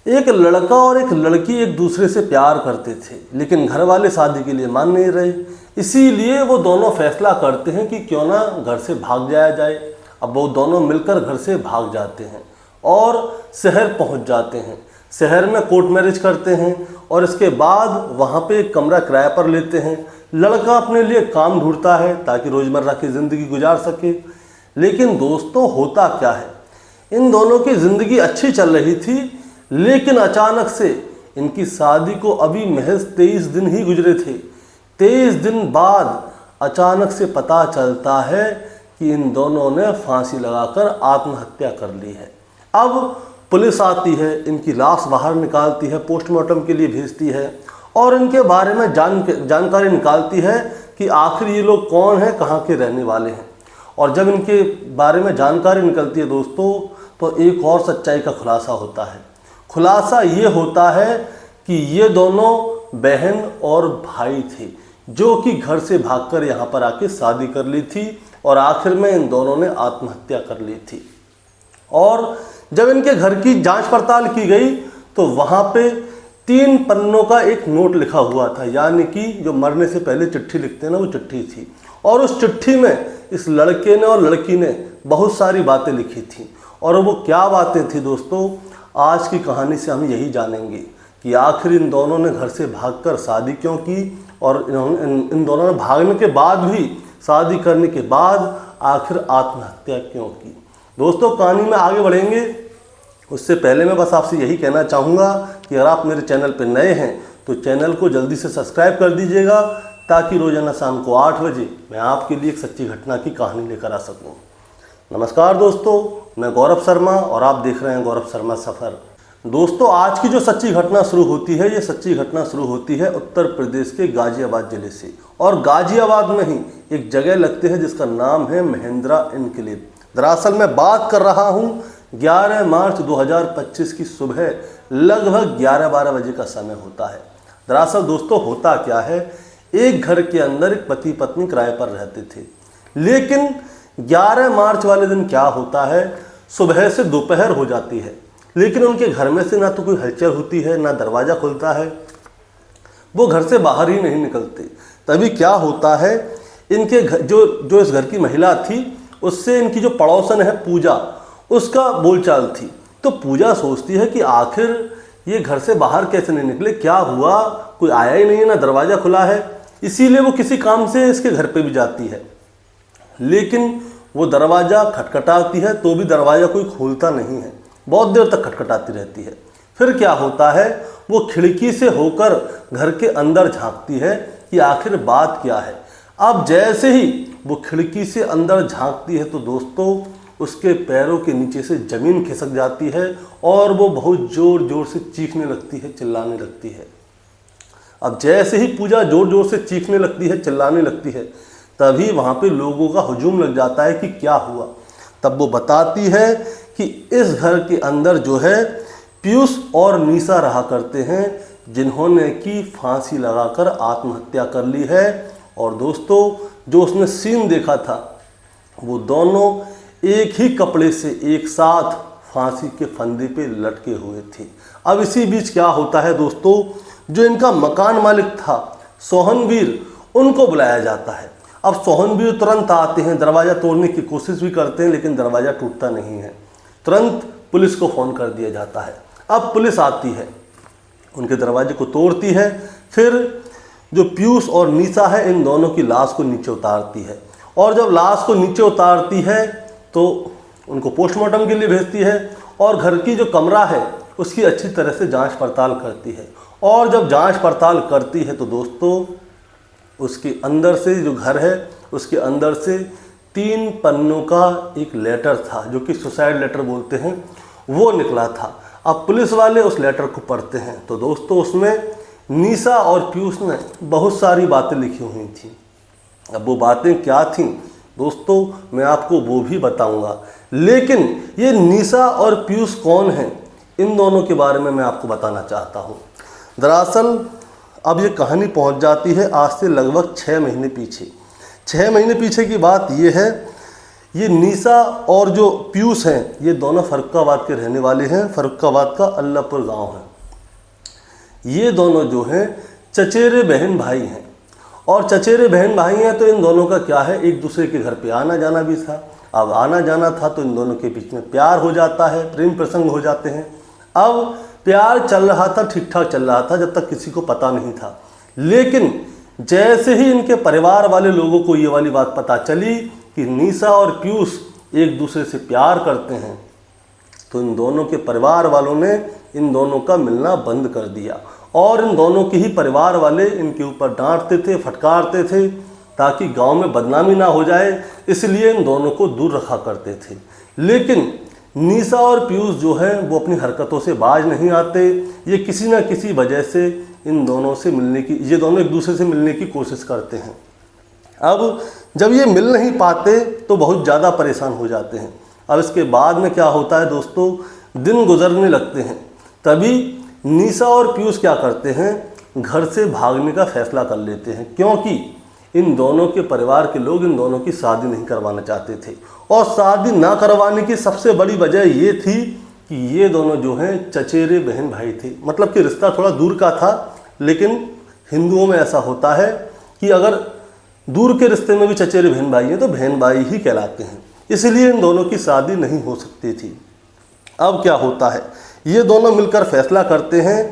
एक लड़का और एक लड़की एक दूसरे से प्यार करते थे, लेकिन घर वाले शादी के लिए मान नहीं रहे। इसीलिए वो दोनों फैसला करते हैं कि क्यों ना घर से भाग जाया जाए। अब वो दोनों मिलकर घर से भाग जाते हैं और शहर पहुंच जाते हैं। शहर में कोर्ट मैरिज करते हैं और इसके बाद वहाँ पे एक कमरा किराए पर लेते हैं। लड़का अपने लिए काम ढूंढता है ताकि रोज़मर्रा की ज़िंदगी गुजार सके। लेकिन दोस्तों, होता क्या है, इन दोनों की ज़िंदगी अच्छी चल रही थी, लेकिन अचानक से इनकी शादी को अभी महज 23 दिन ही गुजरे थे। 23 दिन बाद अचानक से पता चलता है कि इन दोनों ने फांसी लगाकर आत्महत्या कर ली है। अब पुलिस आती है, इनकी लाश बाहर निकालती है, पोस्टमार्टम के लिए भेजती है और इनके बारे में जानकारी निकालती है कि आखिर ये लोग कौन हैं, कहाँ के रहने वाले हैं। और जब इनके बारे में जानकारी निकलती है दोस्तों, तो एक और सच्चाई का खुलासा होता है। खुलासा ये होता है कि ये दोनों बहन और भाई थे जो कि घर से भागकर यहाँ पर आके शादी कर ली थी और आखिर में इन दोनों ने आत्महत्या कर ली थी। और जब इनके घर की जांच पड़ताल की गई तो वहाँ पे 3 पन्नों का एक नोट लिखा हुआ था, यानी कि जो मरने से पहले चिट्ठी लिखते हैं ना, वो चिट्ठी थी। और उस चिट्ठी में इस लड़के ने और लड़की ने बहुत सारी बातें लिखी थी। और वो क्या बातें थी दोस्तों, आज की कहानी से हम यही जानेंगे कि आखिर इन दोनों ने घर से भागकर शादी क्यों की और इन दोनों ने भागने के बाद भी, शादी करने के बाद आखिर आत्महत्या क्यों की। दोस्तों, कहानी में आगे बढ़ेंगे उससे पहले मैं बस आपसे यही कहना चाहूँगा कि अगर आप मेरे चैनल पर नए हैं तो चैनल को जल्दी से सब्सक्राइब कर दीजिएगा, ताकि रोज़ाना शाम को 8 बजे मैं आपके लिए एक सच्ची घटना की कहानी लेकर आ सकूँ। नमस्कार दोस्तों, मैं गौरव शर्मा और आप देख रहे हैं गौरव शर्मा सफ़र। दोस्तों, आज की जो सच्ची घटना शुरू होती है, ये सच्ची घटना शुरू होती है उत्तर प्रदेश के गाज़ियाबाद ज़िले से। और गाज़ियाबाद में ही एक जगह लगती है जिसका नाम है महिंद्रा एन्क्लेव। दरअसल मैं बात कर रहा हूँ 11 मार्च 2025 की सुबह लगभग 11-12 बजे का समय होता है। दरअसल दोस्तों, होता क्या है, एक घर के अंदर एक पति पत्नी किराए पर रहते थे। लेकिन 11 मार्च वाले दिन क्या होता है, सुबह से दोपहर हो जाती है, लेकिन उनके घर में से ना तो कोई हलचल होती है, ना दरवाज़ा खुलता है। वो घर से बाहर ही नहीं निकलते। तभी क्या होता है, इनके घर जो इस घर की महिला थी, उससे इनकी जो पड़ोसन है पूजा, उसका बोलचाल थी। तो पूजा सोचती है कि आखिर ये घर से बाहर कैसे नहीं निकले, क्या हुआ, कोई आया ही नहीं है, ना दरवाज़ा खुला है। इसीलिए वो किसी काम से इसके घर पे भी जाती है, लेकिन वो दरवाज़ा खटखटाती है तो भी दरवाज़ा कोई खोलता नहीं है। बहुत देर तक खटखटाती रहती है। फिर क्या होता है, वो खिड़की से होकर घर के अंदर झांकती है कि आखिर बात क्या है। अब जैसे ही वो खिड़की से अंदर झांकती है तो दोस्तों, उसके पैरों के नीचे से ज़मीन खिसक जाती है और वो बहुत ज़ोर ज़ोर से चीखने लगती है, चिल्लाने लगती है। अब जैसे ही पूजा ज़ोर ज़ोर से चीखने लगती है, चिल्लाने लगती है, तभी वहाँ पे लोगों का हुजूम लग जाता है कि क्या हुआ। तब वो बताती है कि इस घर के अंदर जो है पीयूष और निशा रहा करते हैं, जिन्होंने की फांसी लगाकर आत्महत्या कर ली है। और दोस्तों, जो उसने सीन देखा था, वो दोनों एक ही कपड़े से एक साथ फांसी के फंदे पे लटके हुए थे। अब इसी बीच क्या होता है दोस्तों, जो इनका मकान मालिक था सोहनवीर, उनको बुलाया जाता है। अब सोहनवीर तुरंत आते हैं, दरवाज़ा तोड़ने की कोशिश भी करते हैं, लेकिन दरवाज़ा टूटता नहीं है। तुरंत पुलिस को फ़ोन कर दिया जाता है। अब पुलिस आती है, उनके दरवाजे को तोड़ती है। फिर जो पीयूष और निशा है, इन दोनों की लाश को नीचे उतारती है। और जब लाश को नीचे उतारती है तो उनको पोस्टमार्टम के लिए भेजती है और घर की जो कमरा है उसकी अच्छी तरह से जांच पड़ताल करती है। और जब जांच पड़ताल करती है तो दोस्तों, उसके अंदर से, जो घर है उसके अंदर से 3 पन्नों का एक लेटर था, जो कि सुसाइड लेटर बोलते हैं, वो निकला था। अब पुलिस वाले उस लेटर को पढ़ते हैं तो दोस्तों, उसमें निशा और पीयूष ने बहुत सारी बातें लिखी हुई थी। अब वो बातें क्या थीं दोस्तों, मैं आपको वो भी बताऊंगा। लेकिन ये निशा और पीयूष कौन हैं, इन दोनों के बारे में मैं आपको बताना चाहता हूँ। दरअसल अब ये कहानी पहुँच जाती है आज से लगभग 6 महीने पीछे। 6 महीने पीछे की बात ये है ये निशा और जो पीयूष हैं ये दोनों फर्रुखाबाद के रहने वाले हैं। फर्रुखाबाद का अल्लाहपुर गांव है। ये दोनों जो हैं चचेरे बहन भाई हैं, और चचेरे बहन भाई हैं तो इन दोनों का क्या है, एक दूसरे के घर पे आना जाना भी था। अब आना जाना था तो इन दोनों के बीच में प्यार हो जाता है, प्रेम प्रसंग हो जाते हैं। अब प्यार चल रहा था, ठीक ठाक चल रहा था, जब तक किसी को पता नहीं था। लेकिन जैसे ही इनके परिवार वाले लोगों को ये वाली बात पता चली कि निशा और पीयूष एक दूसरे से प्यार करते हैं, तो इन दोनों के परिवार वालों ने इन दोनों का मिलना बंद कर दिया। और इन दोनों के ही परिवार वाले इनके ऊपर डांटते थे, फटकारते थे, ताकि गांव में बदनामी ना हो जाए, इसलिए इन दोनों को दूर रखा करते थे। लेकिन निशा और पीयूष जो है वो अपनी हरकतों से बाज नहीं आते। ये किसी न किसी वजह से इन दोनों से मिलने की, ये दोनों एक दूसरे से मिलने की कोशिश करते हैं। अब जब ये मिल नहीं पाते तो बहुत ज़्यादा परेशान हो जाते हैं। अब इसके बाद में क्या होता है दोस्तों, दिन गुजरने लगते हैं। तभी निशा और पीयूष क्या करते हैं, घर से भागने का फैसला कर लेते हैं, क्योंकि इन दोनों के परिवार के लोग इन दोनों की शादी नहीं करवाना चाहते थे। और शादी ना करवाने की सबसे बड़ी वजह ये थी कि ये दोनों जो हैं चचेरे बहन भाई थे, मतलब कि रिश्ता थोड़ा दूर का था। लेकिन हिंदुओं में ऐसा होता है कि अगर दूर के रिश्ते में भी चचेरे बहन भाई हैं तो बहन भाई ही कहलाते हैं, इसलिए इन दोनों की शादी नहीं हो सकती थी। अब क्या होता है, ये दोनों मिलकर फैसला करते हैं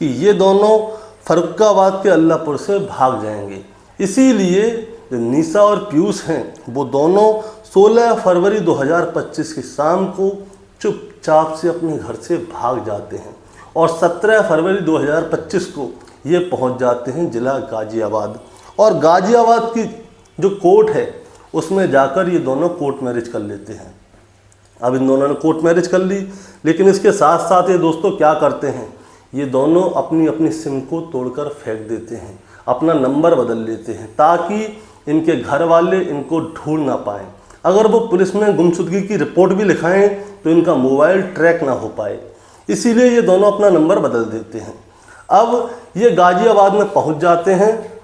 कि ये दोनों फर्रुखाबाद के अल्लाहपुर से भाग जाएंगे। इसीलिए जो निशा और पीयूष हैं वो दोनों 16 फरवरी 2025 की शाम को चुपचाप से अपने घर से भाग जाते हैं, और 17 फरवरी 2025 को ये पहुंच जाते हैं जिला गाजियाबाद। और गाजियाबाद की जो कोर्ट है उसमें जाकर ये दोनों कोर्ट मैरिज कर लेते हैं। अब इन दोनों ने कोर्ट मैरिज कर ली, लेकिन इसके साथ साथ ये दोस्तों क्या करते हैं, ये दोनों अपनी अपनी सिम को तोड़कर फेंक देते हैं, अपना नंबर बदल लेते हैं, ताकि इनके घर वाले इनको ढूंढ ना पाएँ। अगर वो पुलिस में गुमशुदगी की रिपोर्ट भी लिखाएं तो इनका मोबाइल ट्रैक ना हो पाए, इसीलिए ये दोनों अपना नंबर बदल देते हैं। अब ये गाजियाबाद में पहुंच जाते हैं,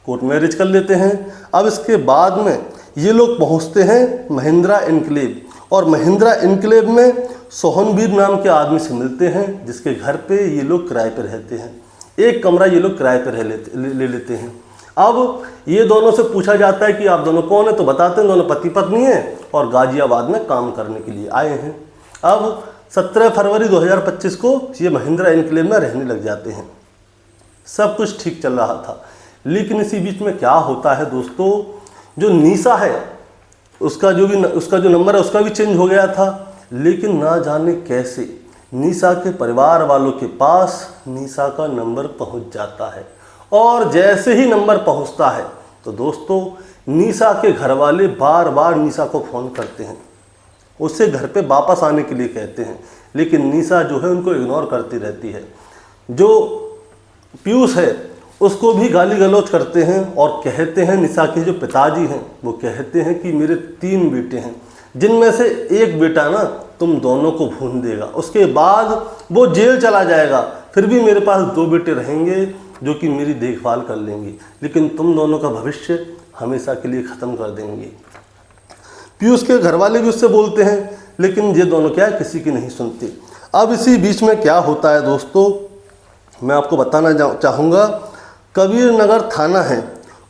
कोर्ट मैरिज कर लेते हैं। अब इसके बाद में ये लोग पहुंचते हैं महिंद्रा एनक्लेव, और महिंद्रा एनक्लेव में सोहनवीर नाम के आदमी से मिलते हैं, जिसके घर पे ये लोग किराए पे रहते हैं। एक कमरा ये लोग किराए पे ले लेते हैं। अब ये दोनों से पूछा जाता है कि आप दोनों कौन है, तो बताते हैं दोनों पति पत्नी हैं और गाजियाबाद में काम करने के लिए आए हैं। अब 17 फरवरी 2025 को ये महिंद्रा एनक्लेव में रहने लग जाते हैं। सब कुछ ठीक चल रहा था, लेकिन इसी बीच में क्या होता है दोस्तों, जो निशा है उसका जो नंबर है उसका भी चेंज हो गया था। लेकिन ना जाने कैसे निशा के परिवार वालों के पास निशा का नंबर पहुंच जाता है, और जैसे ही नंबर पहुंचता है तो दोस्तों निशा के घर वाले बार बार निशा को फ़ोन करते हैं, उससे घर पे वापस आने के लिए कहते हैं, लेकिन निशा जो है उनको इग्नोर करती रहती है। जो पीयूष है उसको भी गाली गलौज करते हैं और कहते हैं, निशा के जो पिताजी हैं वो कहते हैं कि मेरे 3 बेटे हैं, जिनमें से एक बेटा ना तुम दोनों को भून देगा, उसके बाद वो जेल चला जाएगा, फिर भी मेरे पास 2 बेटे रहेंगे जो कि मेरी देखभाल कर लेंगे, लेकिन तुम दोनों का भविष्य हमेशा के लिए ख़त्म कर देंगे। पीयूष के घर वाले भी उससे बोलते हैं, लेकिन ये दोनों क्या है, किसी की नहीं सुनते। अब इसी बीच में क्या होता है दोस्तों, मैं आपको बताना चाहूँगा, कबीर नगर थाना है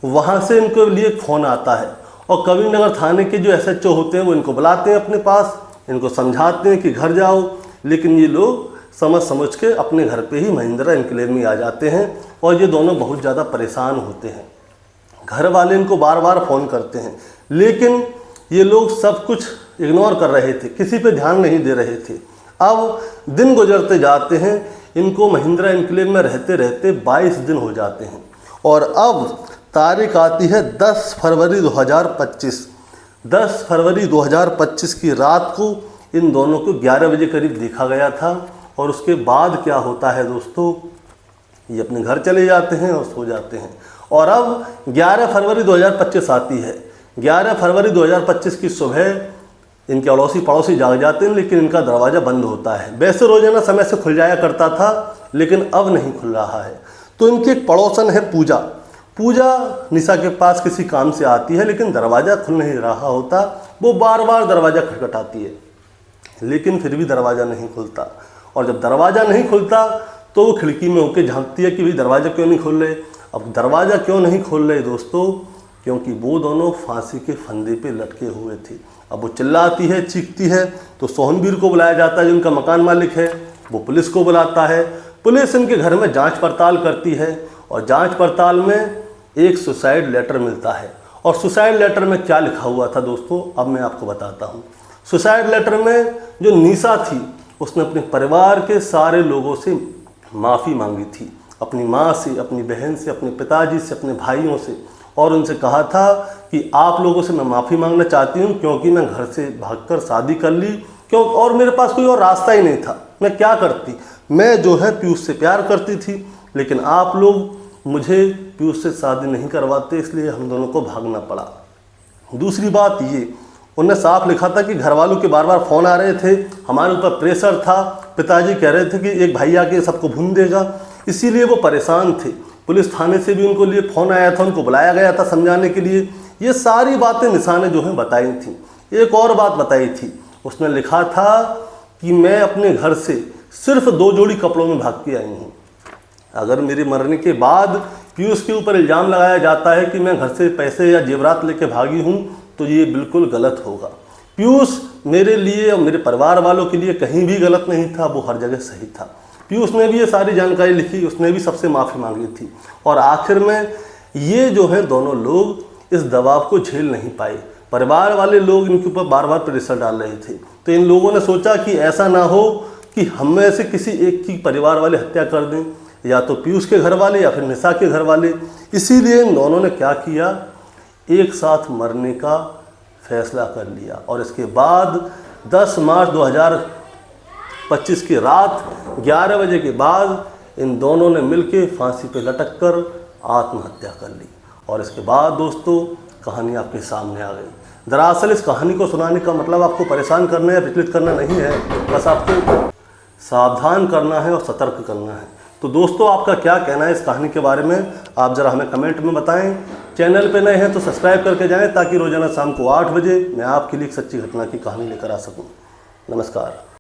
वहाँ से इनके लिए फ़ोन आता है, और कबीर नगर थाने के जो SHO होते हैं वो इनको बुलाते हैं अपने पास, इनको समझाते हैं कि घर जाओ, लेकिन ये लोग समझ के अपने घर पे ही महिंद्रा एनक्लेव में आ जाते हैं, और ये दोनों बहुत ज़्यादा परेशान होते हैं। घर वाले इनको बार बार फ़ोन करते हैं, लेकिन ये लोग सब कुछ इग्नोर कर रहे थे, किसी पे ध्यान नहीं दे रहे थे। अब दिन गुजरते जाते हैं, इनको महिंद्रा एनक्लेव में रहते रहते 22 दिन हो जाते हैं, और अब तारीख आती है 10 फरवरी 2025। 10 फरवरी 2025 की रात को इन दोनों को 11 बजे करीब देखा गया था, और उसके बाद क्या होता है दोस्तों, ये अपने घर चले जाते हैं और सो जाते हैं। और अब 11 फरवरी 2025 आती है। 11 फरवरी 2025 की सुबह इनके अड़ोसी पड़ोसी जाग जाते हैं, लेकिन इनका दरवाज़ा बंद होता है। वैसे रोजाना समय से खुल जाया करता था, लेकिन अब नहीं खुल रहा है। तो इनकी एक पड़ोसन है पूजा निशा के पास किसी काम से आती है, लेकिन दरवाज़ा खुल नहीं रहा होता, वो बार बार दरवाज़ा खटखटाती है, लेकिन फिर भी दरवाज़ा नहीं खुलता। और जब दरवाज़ा नहीं खुलता तो वो खिड़की में होकर झांकती है कि भाई दरवाज़ा क्यों नहीं खोल रहे। अब दरवाज़ा क्यों नहीं खोल रहे दोस्तों, क्योंकि वो दोनों फांसी के फंदे पे लटके हुए थे। अब वो चिल्लाती है, चीखती है, तो सोहनवीर को बुलाया जाता है जो उनका मकान मालिक है। वो पुलिस को बुलाता है, पुलिस इनके घर में जांच पड़ताल करती है और जांच पड़ताल में एक सुसाइड लेटर मिलता है। और सुसाइड लेटर में क्या लिखा हुआ था दोस्तों, अब मैं आपको बताता हूँ। सुसाइड लेटर में जो निशा थी उसने अपने परिवार के सारे लोगों से माफ़ी मांगी थी, अपनी माँ से, अपनी बहन से, अपने पिताजी से, अपने भाइयों से, और उनसे कहा था कि आप लोगों से मैं माफ़ी मांगना चाहती हूँ क्योंकि मैं घर से भागकर शादी कर ली, क्यों, और मेरे पास कोई और रास्ता ही नहीं था। मैं क्या करती, मैं जो है पीयूष से प्यार करती थी, लेकिन आप लोग मुझे पीयूष से शादी नहीं करवाते, इसलिए हम दोनों को भागना पड़ा। दूसरी बात ये, उन्होंने साफ लिखा था कि घर वालों के बार बार फ़ोन आ रहे थे, हमारे ऊपर प्रेशर था, पिताजी कह रहे थे कि एक भाई आके सबको भून देगा, इसीलिए वो परेशान थे। पुलिस थाने से भी उनको लिए फ़ोन आया था, उनको बुलाया गया था समझाने के लिए। ये सारी बातें निशा ने जो है बताई थी। एक और बात बताई थी, उसने लिखा था कि मैं अपने घर से सिर्फ 2 जोड़ी कपड़ों में भाग के आई हूँ। अगर मेरे मरने के बाद पीयूष के ऊपर इल्ज़ाम लगाया जाता है कि मैं घर से पैसे या जेवरात लेके भागी हूँ, तो ये बिल्कुल गलत होगा। पीयूष मेरे लिए और मेरे परिवार वालों के लिए कहीं भी गलत नहीं था, वो हर जगह सही था। पीयूष ने भी ये सारी जानकारी लिखी, उसने भी सबसे माफ़ी मांगी थी, और आखिर में ये जो है दोनों लोग इस दबाव को झेल नहीं पाए। परिवार वाले लोग इनके ऊपर बार बार प्रेशर डाल रहे थे, तो इन लोगों ने सोचा कि ऐसा ना हो कि हम में से किसी एक की परिवार वाले हत्या कर दें, या तो पीयूष के घर वाले या फिर निशा के घर वाले। इसीलिए इन दोनों ने क्या किया, एक साथ मरने का फैसला कर लिया। और इसके बाद 10 मार्च 2025 की रात 11 बजे के बाद इन दोनों ने मिलकर फांसी पे लटक कर आत्महत्या कर ली। और इसके बाद दोस्तों कहानी आपके सामने आ गई। दरअसल इस कहानी को सुनाने का मतलब आपको परेशान करना या विचलित करना नहीं है, बस आपको सावधान करना है और सतर्क करना है। तो दोस्तों आपका क्या कहना है इस कहानी के बारे में, आप ज़रा हमें कमेंट में बताएं। चैनल पे नए हैं तो सब्सक्राइब करके जाएं, ताकि रोज़ाना शाम को 8 बजे मैं आपके लिए एक सच्ची घटना की कहानी लेकर आ सकूं। नमस्कार।